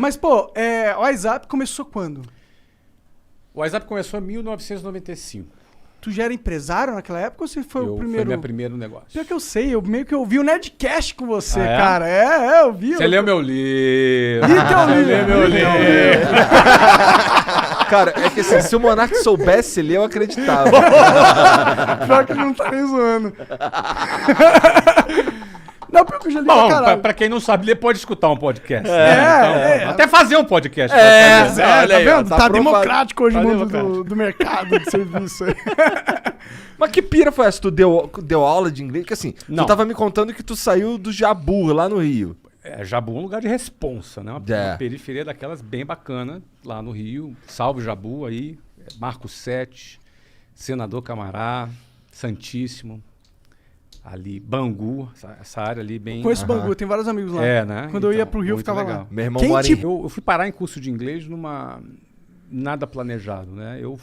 Mas, pô, o WhatsApp começou quando? O WhatsApp começou em 1995. Tu já era empresário naquela época ou você foi o primeiro? Foi meu primeiro negócio. Pior que eu sei, eu meio que ouvi o Nerdcast com você, Ah, é? cara. Eu vi. Você leu meu livro. Li teu livro. meu livro. Cara, é que assim, se o Monark soubesse ler, eu acreditava. Pior que ele não tá nem zoando. Não, pior que eu já li pra Bom, caralho. pra quem não sabe ler, pode escutar um podcast. É. Até fazer um podcast. Tá vendo? Tá aprovado. democrático hoje o Tá mundo democrático. do mercado de serviço aí. Mas que pira foi essa? Tu deu aula de inglês? Porque assim, Não. tu tava me contando que tu saiu do Jabu, lá no Rio. Jabu é um lugar de responsa, né? Uma É. periferia daquelas bem bacana, lá no Rio. Salve Jabu aí, Marco 7, Senador Camará, Santíssimo, ali, Bangu, essa área ali bem... Conheço Bangu, tem vários amigos lá. né? Quando eu ia Então, pro Rio, eu muito ficava legal. lá. Meu irmão Quem mora te- em... Eu fui parar em curso de inglês nada planejado, né? Eu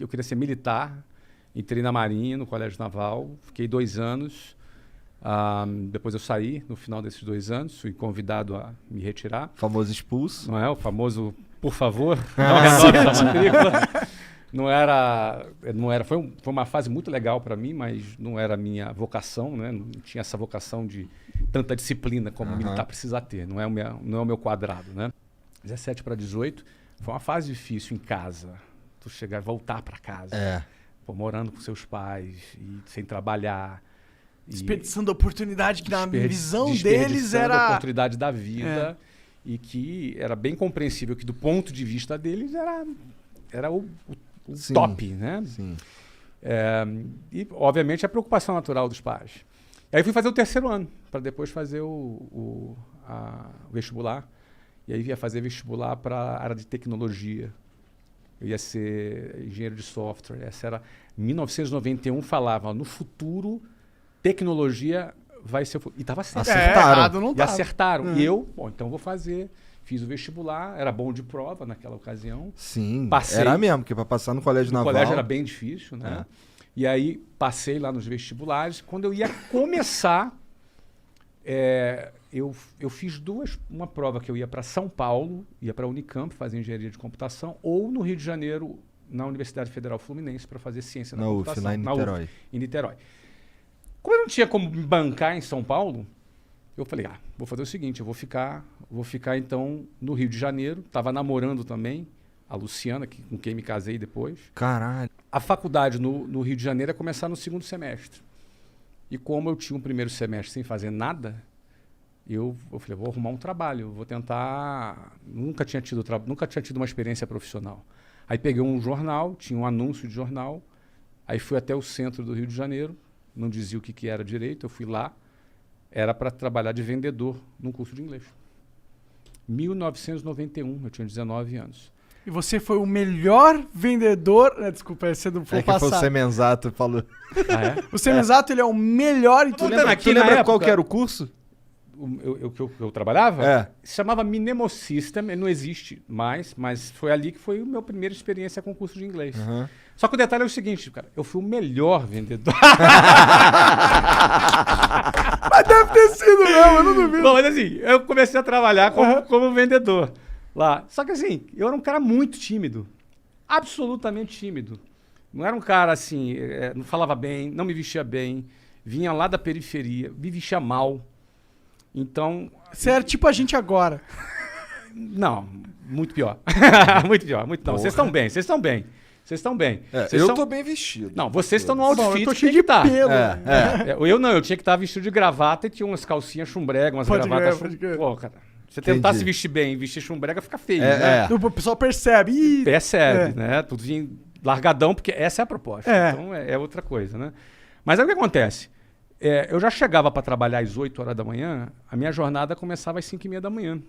queria ser militar, entrei na Marinha, no Colégio Naval, fiquei 2 anos. Depois eu saí no final desses 2 anos, fui convidado a me retirar. Famoso expulso. Não é o famoso, por favor, não renove essa matrícula. Não era, foi uma fase muito legal para mim, mas não era a minha vocação, né? Não tinha essa vocação de tanta disciplina como militar precisa ter, não é o meu quadrado, né? 17 para 18, foi uma fase difícil em casa. Tu chegar, voltar para casa, pô, morando com seus pais e sem trabalhar. Desperdiçando a oportunidade que na visão deles Desperdiçando a era... oportunidade da vida e que era bem compreensível que do ponto de vista deles era o Sim, top, né? Sim. E obviamente a preocupação natural dos pais. E aí fui fazer o 3º ano para depois fazer o vestibular. E aí ia fazer vestibular para a área de tecnologia. Eu ia ser engenheiro de software. Essa era 1991, falava no futuro tecnologia vai ser... E estava certo. Acertaram. errado não E tava. acertaram. E eu, bom, então vou fazer. Fiz o vestibular, era bom de prova naquela ocasião. Sim, Passei. era mesmo, porque pra passar no colégio O naval... colégio era bem difícil, né? E aí passei lá nos vestibulares. Quando eu ia começar, eu fiz uma prova que eu ia para São Paulo, ia para a Unicamp fazer engenharia de computação, ou no Rio de Janeiro, na Universidade Federal Fluminense, para fazer ciência da Na UF, computação. lá em Niterói. UF, em Niterói. Como eu não tinha como me bancar em São Paulo, eu falei, vou fazer o seguinte, eu vou ficar então no Rio de Janeiro. Estava namorando também a Luciana, com quem me casei depois. Caralho. A faculdade no Rio de Janeiro ia começar no 2º semestre. E como eu tinha um 1º semestre sem fazer nada, eu falei, vou arrumar um trabalho, vou tentar... Nunca tinha tido uma experiência profissional. Aí peguei um jornal, tinha um anúncio de jornal, aí fui até o centro do Rio de Janeiro, não dizia o que era direito, eu fui lá, era para trabalhar de vendedor num curso de inglês. 1991, eu tinha 19 anos. E você foi o melhor vendedor... Desculpa, você não foi É que foi o passar. Semenzato que falou. O Semenzato, ele é o melhor em Tô tudo. vendo aqui na lembra época- qual que era o curso? Eu trabalhava? É. Se chamava Minemo System, ele não existe mais, mas foi ali que foi a minha primeira experiência com curso de inglês. Uhum. Só que o detalhe é o seguinte, cara, eu fui o melhor vendedor. Mas deve ter sido mesmo, eu não duvido. Bom, mas assim, eu comecei a trabalhar como vendedor lá. Só que assim, eu era um cara muito tímido. Absolutamente tímido. Não era um cara assim, não falava bem, não me vestia bem, vinha lá da periferia, me vestia mal. Então, Você era tipo a gente agora. não, muito pior. Muito pior, muito não. Vocês estão bem, vocês estão bem. Vocês estão bem. Vocês eu são- tô bem vestido. Não, vocês estão no Bom, outfit eu tô que cheio tem de que tá. pelo. Eu não, eu tinha que estar vestido de gravata e tinha umas calcinhas chumbrega, umas Pode gravatas crer, pode crer. Pô, cara, você tentar Entendi. se vestir bem e vestir chumbrega fica feio, né? O pessoal percebe. Ih, Percebe, né? Tudo vinha largadão, porque essa é a proposta. É. Então é outra coisa, né? Mas aí o que acontece? Eu já chegava para trabalhar às 8 horas da manhã, a minha jornada começava às 5h30 da manhã.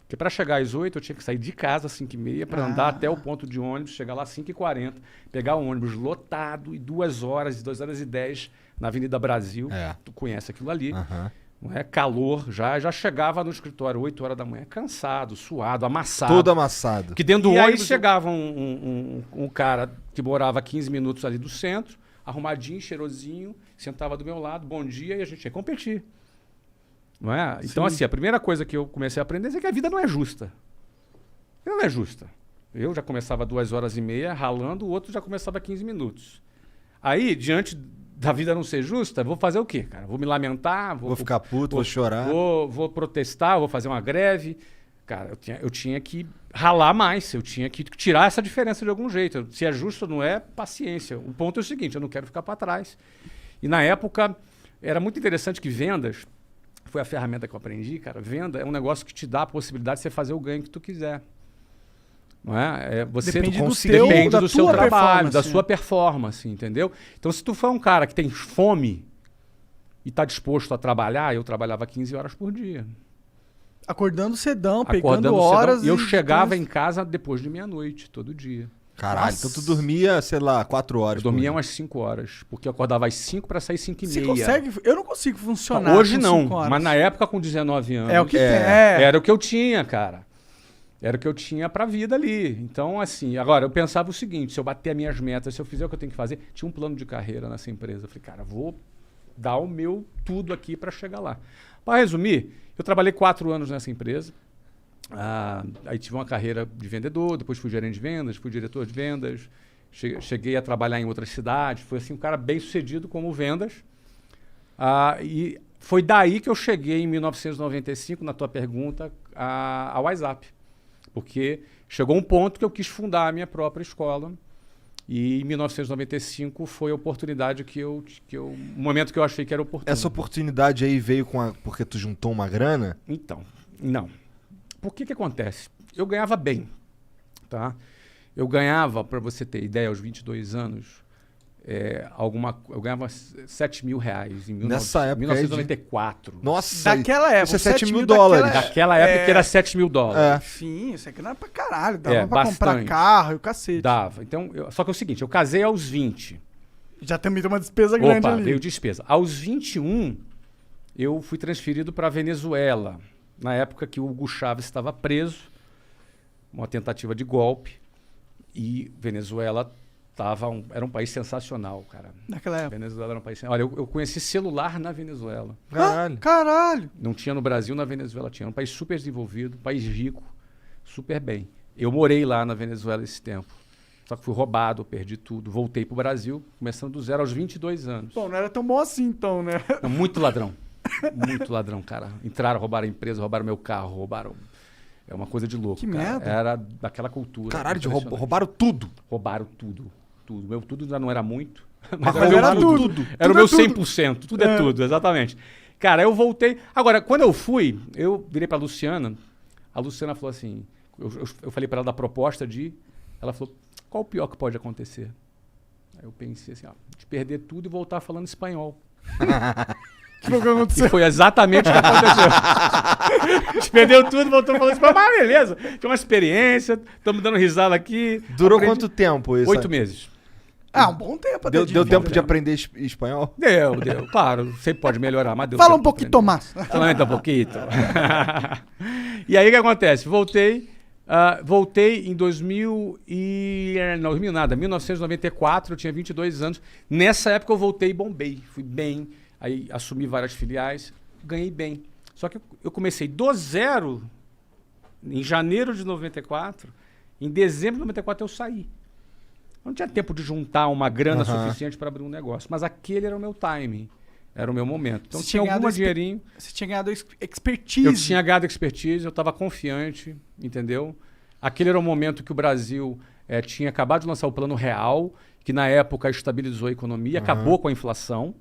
Porque para chegar às 8 eu tinha que sair de casa às 5h30 para andar até o ponto de ônibus, chegar lá às 5h40, pegar o ônibus lotado e 2 horas, 2h10 na Avenida Brasil. É. Tu conhece aquilo ali. Aham. Não é? Calor, já chegava no escritório 8 horas da manhã, cansado, suado, amassado. Todo amassado. Que dentro do E aí ônibus chegava um cara que morava 15 minutos ali do centro, arrumadinho, cheirosinho, sentava do meu lado, bom dia, e a gente ia competir. Não é? Então, assim, a primeira coisa que eu comecei a aprender é que a vida não é justa. Ela não é justa. Eu já começava 2h30 ralando, o outro já começava 15 minutos. Aí, diante da vida não ser justa, vou fazer o quê, cara? Vou me lamentar? Vou ficar puto, vou chorar. Vou protestar, vou fazer uma greve. Cara, eu tinha que ralar mais, eu tinha que tirar essa diferença de algum jeito. Se é justo ou não é, paciência. O ponto é o seguinte, eu não quero ficar para trás. E na época, era muito interessante que vendas, foi a ferramenta que eu aprendi, cara. Venda é um negócio que te dá a possibilidade de você fazer o ganho que tu quiser. Não é? Você Depende tu do cons- teu- depende da do seu tua trabalho, da performance. sua performance, entendeu? Então, se tu for um cara que tem fome e está disposto a trabalhar, eu trabalhava 15 horas por dia. Acordando cedão, Acordando pegando cedão, horas. e eu e chegava depois- em casa depois de meia-noite, todo dia. Caralho, Nossa. então tu dormia, sei lá, 4 horas. Eu dormia por dia. umas 5 horas, porque eu acordava às 5 para sair 5 e Você meia. consegue? Eu não consigo funcionar. Hoje com não, 5 horas. mas na época com 19 anos. É o que É. tem. É. Era o que eu tinha, cara. Era o que eu tinha pra vida ali. Então, assim, agora eu pensava o seguinte: se eu bater as minhas metas, se eu fizer o que eu tenho que fazer, tinha um plano de carreira nessa empresa. Eu falei, cara, vou dar o meu tudo aqui pra chegar lá. Para resumir, eu trabalhei 4 anos nessa empresa. Aí tive uma carreira de vendedor, depois fui gerente de vendas, fui diretor de vendas, cheguei a trabalhar em outras cidades, fui assim um cara bem sucedido como vendas. E foi daí que eu cheguei em 1995, na tua pergunta, ao WhatsApp. Porque chegou um ponto que eu quis fundar a minha própria escola. E em 1995 foi a oportunidade o momento que eu achei que era oportuno. Essa oportunidade aí veio porque tu juntou uma grana? Então, não. Por que acontece? Eu ganhava bem, tá? Eu ganhava, para você ter ideia, aos 22 anos, eu ganhava R$7.000 em Nessa época aí de- 1994. Nossa, Daquela época. isso é 7 mil daquela- dólares. Naquela época era R$7.000. É. Sim, isso aqui não é pra caralho. Dava É, pra comprar bastante. carro e o cacete. Dava. Então, só que é o seguinte, eu casei aos 20. Já também tem uma despesa grande Opa, ali. veio despesa. Aos 21, eu fui transferido para a Venezuela. Na época que o Hugo Chávez estava preso, uma tentativa de golpe. E Venezuela era um país sensacional, cara. Naquela época. Venezuela era um país sensacional. Olha, eu conheci celular na Venezuela. Caralho. Caralho. Não tinha no Brasil, na Venezuela tinha. Era um país super desenvolvido, um país rico, super bem. Eu morei lá na Venezuela esse tempo. Só que fui roubado, perdi tudo. Voltei pro Brasil, começando do zero aos 22 anos. Bom, não era tão bom assim então, né? Não, muito ladrão. Muito ladrão, cara. Entraram, roubaram a empresa, roubaram meu carro, roubaram... É uma coisa de louco, Que cara. merda. Era daquela cultura. Caralho, impressionante. roubaram tudo. Roubaram tudo. Tudo. Meu tudo já não era muito. Mas Mas era, meu era tudo. tudo. Era Tudo o meu é tudo. 100%. Tudo é tudo, exatamente. Cara, eu voltei... Agora, quando eu fui, eu virei pra Luciana. A Luciana falou assim... Eu falei pra ela da proposta de... Ela falou, qual o pior que pode acontecer? Aí eu pensei assim, ó, de perder tudo e voltar falando espanhol. Que foi o que aconteceu? E foi exatamente o que aconteceu. A gente perdeu tudo, voltou falando espanhol. Mas beleza, tinha uma experiência, estamos dando risada aqui. Durou Aprendi- quanto tempo isso? 8 meses. Ah, um bom tempo até Deu tempo de vida. aprender espanhol? Deu. Claro, sempre pode melhorar, mas deu. Fala um tempo de pouquinho, aprender. Tomás. Solamente um pouquinho. E aí o que acontece? Voltei em 1994, eu tinha 22 anos. Nessa época eu voltei e bombei. Fui bem, aí assumi várias filiais, ganhei bem. Só que eu comecei do zero em janeiro de 94, em dezembro de 94 eu saí. Eu não tinha tempo de juntar uma grana Aham. suficiente para abrir um negócio, mas aquele era o meu timing. Era o meu momento. Então Você tinha tinha ganhado algum dinheirinho. Você tinha ganhado expertise. Eu tinha ganhado expertise, eu estava confiante, entendeu? Aquele era o momento que o Brasil tinha acabado de lançar o Plano Real, que na época estabilizou a economia, acabou com a inflação.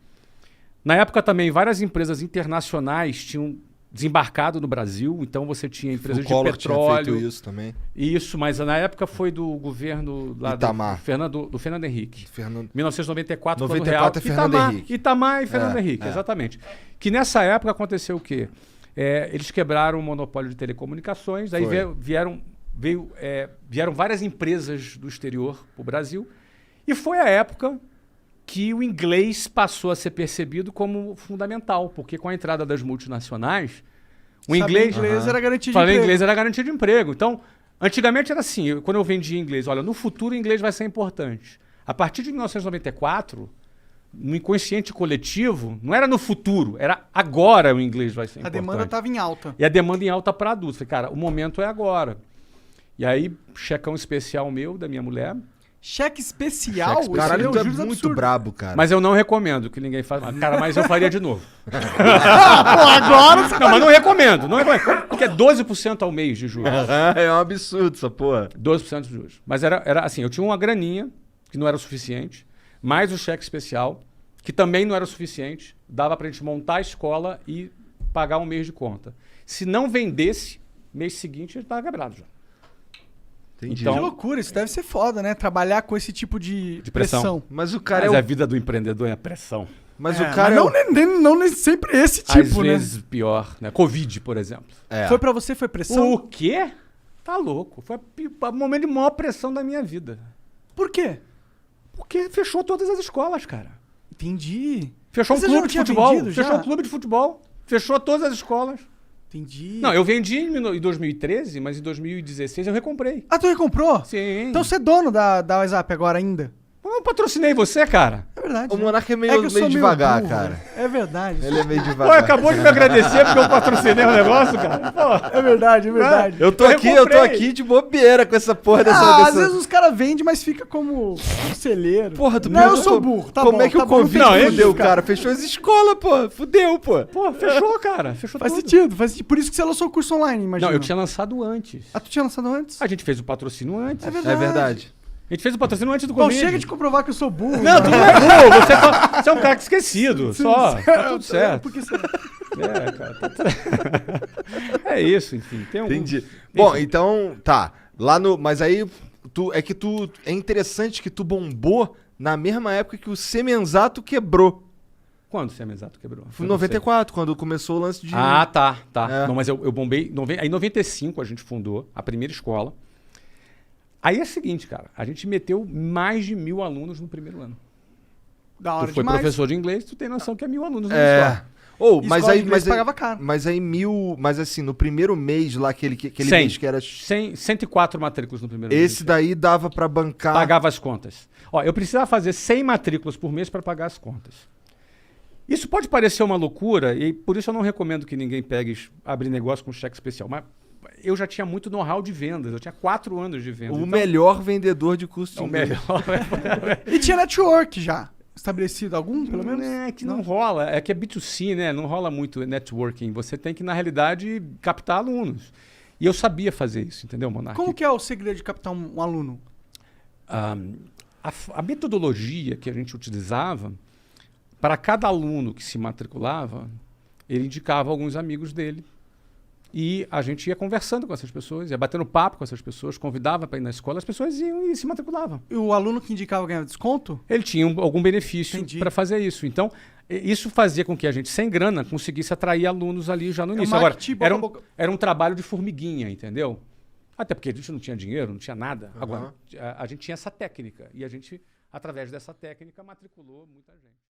Na época também, várias empresas internacionais tinham desembarcado no Brasil, então você tinha empresas O de Collor tinha petróleo. feito isso também. Isso, mas na época foi do governo lá Itamar. do Fernando Henrique. Fernando... 1994, Plano 94 Real. é Fernando Henrique. Itamar e Fernando É, Henrique, é. exatamente. Que nessa época aconteceu o quê? Eles quebraram o monopólio de telecomunicações, aí Foi. vieram várias empresas do exterior para o Brasil, e foi a época que o inglês passou a ser percebido como fundamental, porque com a entrada das multinacionais, o Saber inglês... era garantia de Falar emprego. inglês era garantia de emprego. Então, antigamente era assim, quando eu vendia inglês, olha, no futuro o inglês vai ser importante. A partir de 1994, no inconsciente coletivo, não era no futuro, era agora o inglês vai ser A importante. demanda tava em alta. E a demanda em alta para adultos. Falei, cara, o momento é agora. E aí, checão especial meu, da minha mulher. Cheque especial? Cheque Isso especial. Caralho, aí tu é juros muito absurdos. brabo, cara. Mas eu não recomendo que ninguém faça. Cara, mas eu faria de novo. Pô, agora você Não, mas não recomendo. Não recomendo. Porque é 12% ao mês de juros. É um absurdo essa porra. 12% de juros. Mas era assim, eu tinha uma graninha, que não era o suficiente, mais o cheque especial, que também não era o suficiente, dava pra gente montar a escola e pagar um mês de conta. Se não vendesse, mês seguinte a gente tava quebrado já. Entendi. Então- Que loucura, isso deve ser foda, né? Trabalhar com esse tipo de pressão. Mas o cara Mas é a o... vida do empreendedor é a pressão. Mas É, o cara mas é o... não nem sempre esse Às tipo, né? vezes pior, né? Covid, por exemplo. É. Foi pra você, foi pressão? O quê? Tá louco. Foi o momento de maior pressão da minha vida. Por quê? Porque fechou todas as escolas, cara. Entendi. Fechou Mas um você já não clube de tinha futebol. vendido já? Fechou um clube de futebol. Fechou todas as escolas. Entendi. Não, eu vendi em 2013, mas em 2016 eu recomprei. Ah, tu recomprou? Sim. Então você é dono da WhatsApp agora ainda? Eu patrocinei você, cara. É verdade. O né? Monark é que meio, eu sou meio devagar, burro, cara. né? É verdade. Ele é meio Pô, devagar. acabou de me agradecer porque eu patrocinei o negócio, cara. Pô. É verdade, é verdade. Eu tô recomprei. aqui de bobeira com essa porra dessa... Ah, às dessa... vezes os caras vendem, mas fica como conselheiro. Porra, tu Não, eu perguntou sou burro. Tá como bom, é que tá o bom, não Covid tem que fudeu, justificar. cara? Fechou as escolas, pô. Fudeu, pô. Pô, fechou, cara. Fechou Faz tudo. sentido, faz sentido. Por isso que você lançou o curso online, imagina. Não, eu tinha lançado antes. Ah, tu tinha lançado antes? A gente fez o patrocínio antes. É verdade. É verdade. A gente fez o patrocínio antes do Bom, Covid. chega de comprovar que eu sou burro. Não, tu não é burro. Você é um cara esquecido. Só. Tá tudo certo. Por que você... É, cara. Tá tudo... É isso, enfim. Tem algum... Entendi. Bom, então, tá. Lá no... Mas aí, é interessante que tu bombou na mesma época que o Semenzato quebrou. Quando o Semenzato quebrou? Foi em 94, quando começou o lance de... Ah, tá. É. Não, mas eu bombei... Aí em 95 a gente fundou a primeira escola. Aí é o seguinte, cara. A gente meteu mais de 1.000 alunos no primeiro ano. Da Tu hora foi demais. professor de inglês, tu tem noção que é 1.000 alunos na escola. É. Oh, E mas escola aí, de inglês mas aí, pagava caro. mas aí 1.000... Mas assim, no primeiro mês lá, aquele 100. mês que era... 104 matrículas no primeiro Esse mês. daí dava pra bancar... Pagava as contas. Ó, eu precisava fazer 100 matrículas por mês para pagar as contas. Isso pode parecer uma loucura, e por isso eu não recomendo que ninguém abrir negócio com cheque especial. Mas eu já tinha muito know-how de vendas. Eu tinha 4 anos de vendas. O então, melhor vendedor de curso de é o inglês. melhor. E tinha network já. Estabelecido algum, pelo menos? É que não rola. É que é B2C, né? Não rola muito networking. Você tem que, na realidade, captar alunos. E eu sabia fazer isso, entendeu, Monark? Como que é o segredo de captar um aluno? A metodologia que a gente utilizava, para cada aluno que se matriculava, ele indicava alguns amigos dele. E a gente ia conversando com essas pessoas, ia batendo papo com essas pessoas, convidava para ir na escola, as pessoas iam e se matriculavam. E o aluno que indicava ganhava desconto? Ele tinha algum benefício Entendi. para fazer isso. Então, isso fazia com que a gente, sem grana, conseguisse atrair alunos ali já no início. um Agora, marketing boca a boca. era um trabalho de formiguinha, entendeu? Até porque a gente não tinha dinheiro, não tinha nada. Agora, a gente tinha essa técnica. E a gente, através dessa técnica, matriculou muita gente.